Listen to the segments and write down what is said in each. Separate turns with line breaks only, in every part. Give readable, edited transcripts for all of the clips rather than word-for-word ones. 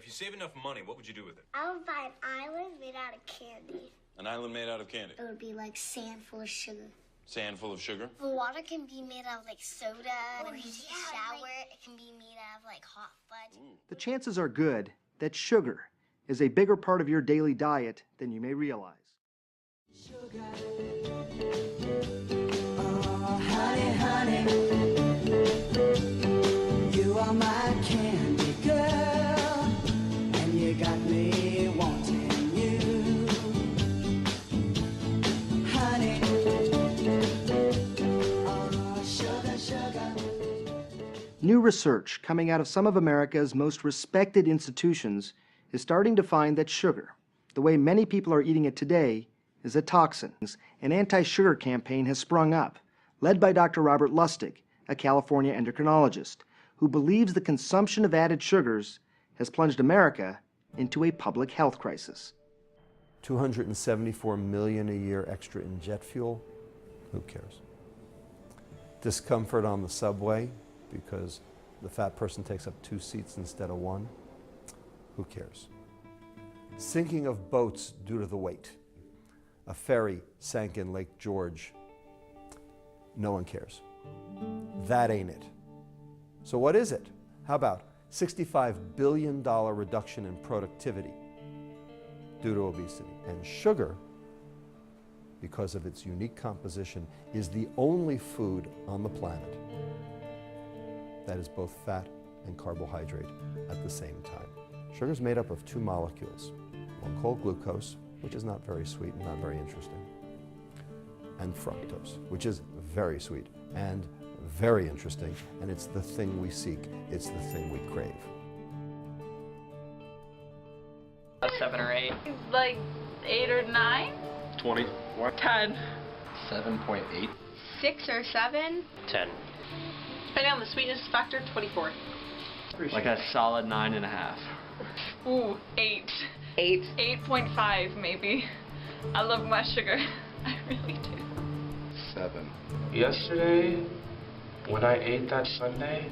you save enough money, what would you do with it?
I would buy an island made out of candy.
An island made out of candy?
It would be like sand full of sugar.
Sand full of sugar?
The water can be made out of like soda. When you shower, it can be made out of like hot fudge.
The chances are good that sugar is a bigger part of your daily diet than you may realize.
Sugar. Oh, honey, honey, you are my candy girl, and you got me wanting you, honey. Oh, sugar, sugar.
New research coming out of some of America's most respected institutions is starting to find that sugar, the way many people are eating it today, is a toxin. An anti-sugar campaign has sprung up, led by Dr. Robert Lustig, a California endocrinologist, who believes the consumption of added sugars has plunged America into a public health crisis.
274 million a year extra in jet fuel, who cares? Discomfort on the subway because the fat person takes up 2 seats instead of 1, who cares? Sinking of boats due to the weight. A ferry sank in Lake George. No one cares. That ain't it. So what is it? How about $65 billion reduction in productivity due to obesity? And sugar, because of its unique composition, is the only food on the planet that is both fat and carbohydrate at the same time. Sugar is made up of 2 molecules, one called glucose, which is not very sweet and not very interesting, and fructose, which is very sweet and very interesting, and it's the thing we seek, it's the thing we crave.
7 or 8.
Like 8 or 9?
20.
10.
7.8.
6 or 7?
10.
Depending on the sweetness factor, 24.
Like a solid 9.5.
Ooh, 8.
8.
8.5 maybe. I love my sugar. I really do.
7. Yesterday, when I ate that sundae,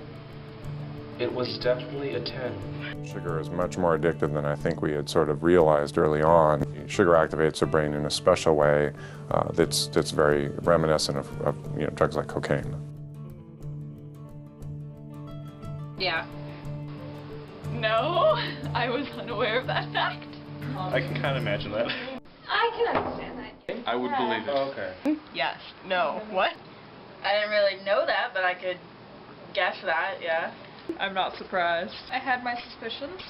it was definitely a 10.
Sugar is much more addictive than I think we had sort of realized early on. Sugar activates the brain in a special way that's very reminiscent of drugs like cocaine.
Yeah. No, I was unaware of that fact.
I can kind of imagine that.
I can understand that.
I would believe it. Oh, okay.
Yes. No. What? I didn't really know that, but I could guess that, yeah. I'm not surprised. I had my suspicions.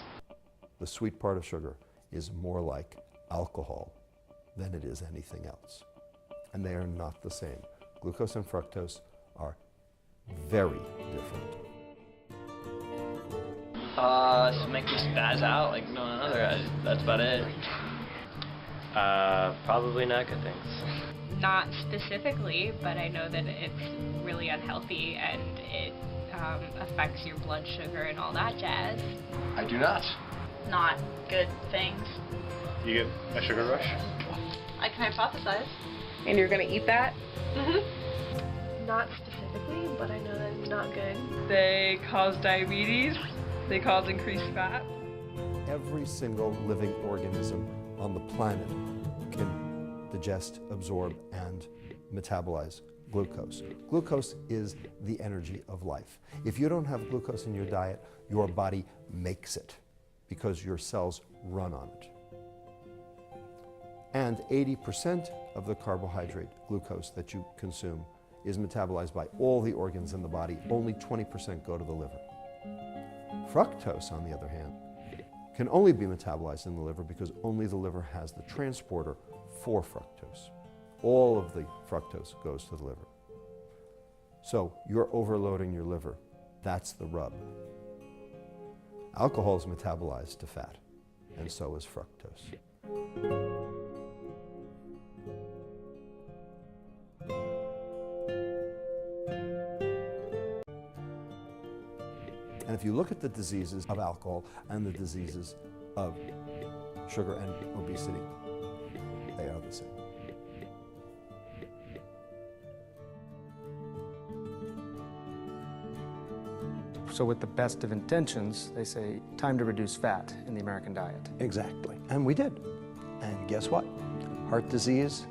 The sweet part of sugar is more like alcohol than it is anything else. And they are not the same. Glucose and fructose are very different.
So make me spaz out like no other. That's about it. Probably not good things.
Not specifically, but I know that it's really unhealthy and it affects your blood sugar and all that jazz.
I do not.
Not good things.
You get a sugar rush?
I can hypothesize.
And you're going to eat that?
Mm-hmm. Not specifically, but I know that it's not good. They cause diabetes. They cause increased fat.
Every single living organism on the planet can digest, absorb, and metabolize glucose. Glucose is the energy of life. If you don't have glucose in your diet, your body makes it because your cells run on it. And 80% of the carbohydrate, glucose, that you consume is metabolized by all the organs in the body. Only 20% go to the liver. Fructose, on the other hand, can only be metabolized in the liver because only the liver has the transporter for fructose. All of the fructose goes to the liver. So you're overloading your liver. That's the rub. Alcohol is metabolized to fat, and so is fructose. And if you look at the diseases of alcohol and the diseases of sugar and obesity, they are the same.
So with the best of intentions, they say, time to reduce fat in the American diet.
Exactly. And we did. And guess what? Heart disease,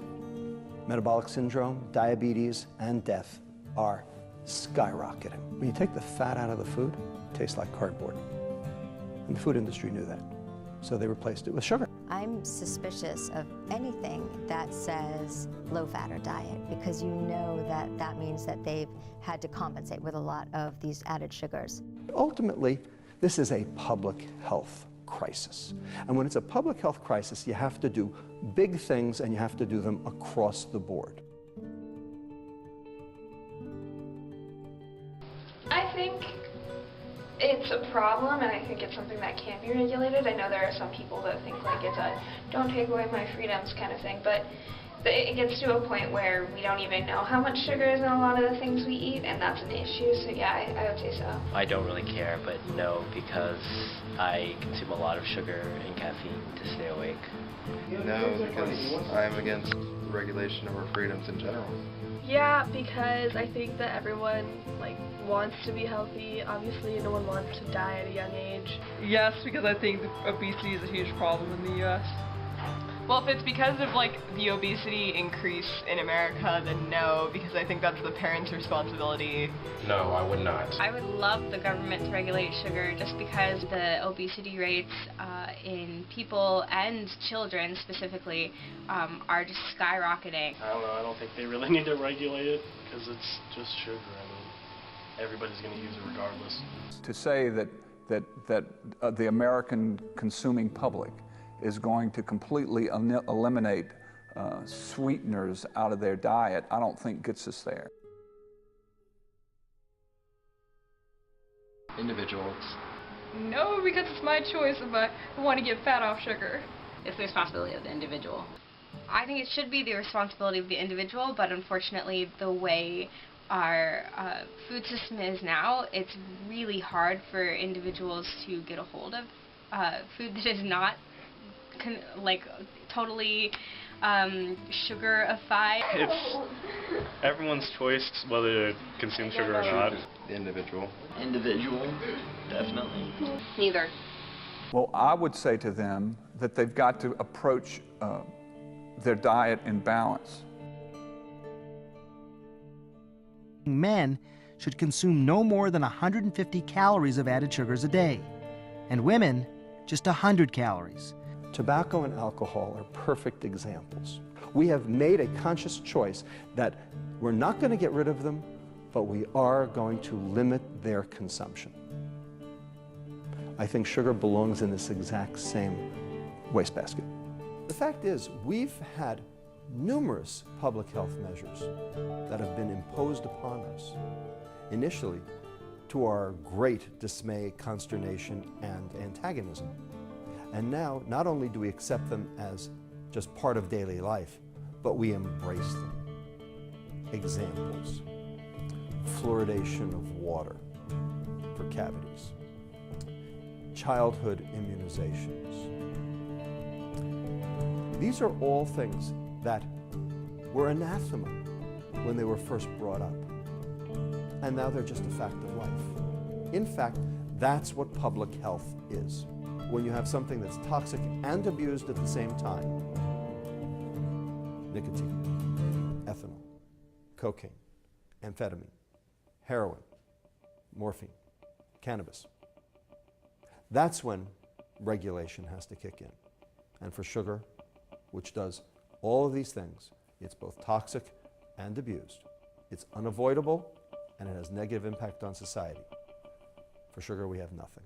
metabolic syndrome, diabetes, and death are skyrocketing. When you take the fat out of the food, it tastes like cardboard. And the food industry knew that. So they replaced it with sugar.
I'm suspicious of anything that says low-fat diet because you know that that means that they've had to compensate with a lot of these added sugars.
Ultimately, this is a public health crisis. And when it's a public health crisis, you have to do big things and you have to do them across the board.
I think it's a problem, and I think it's something that can be regulated. I know there are some people that think like it's a don't take away my freedoms kind of thing, but it gets to a point where we don't even know how much sugar is in a lot of the things we eat, and that's an issue, so yeah, I would say so.
I don't really care, but no, because I consume a lot of sugar and caffeine to stay awake.
No, because I'm against regulation of our freedoms in general.
Yeah, because I think that everyone wants to be healthy. Obviously, no one wants to die at a young age.
Yes, because I think obesity is a huge problem in the U.S. Well, if it's because of the obesity increase in America, then no, because I think that's the parents' responsibility.
No, I would not.
I would love the government to regulate sugar just because the obesity rates in people and children specifically are just skyrocketing.
I don't know, I don't think they really need to regulate it because it's just sugar. I mean, everybody's going to use it regardless.
To say that the American consuming public is going to completely eliminate sweeteners out of their diet, I don't think gets us there.
Individuals.
No, because it's my choice if I want to get fat off sugar.
It's the responsibility of the individual. I think it should be the responsibility of the individual, but unfortunately the way our food system is now, it's really hard for individuals to get a hold of food that is not totally sugarified.
It's everyone's choice whether to consume sugar or not.
The individual.
Individual, definitely.
Neither.
Well, I would say to them that they've got to approach their diet in balance.
Men should consume no more than 150 calories of added sugars a day, and women just 100 calories.
Tobacco and alcohol are perfect examples. We have made a conscious choice that we're not going to get rid of them, but we are going to limit their consumption. I think sugar belongs in this exact same wastebasket. The fact is, we've had numerous public health measures that have been imposed upon us, initially to our great dismay, consternation, and antagonism. And now, not only do we accept them as just part of daily life, but we embrace them. Examples: fluoridation of water for cavities, childhood immunizations. These are all things that were anathema when they were first brought up. And now they're just a fact of life. In fact, that's what public health is. When you have something that's toxic and abused at the same time. Nicotine, ethanol, cocaine, amphetamine, heroin, morphine, cannabis. That's when regulation has to kick in. And for sugar, which does all of these things, it's both toxic and abused. It's unavoidable, and it has negative impact on society. For sugar, we have nothing.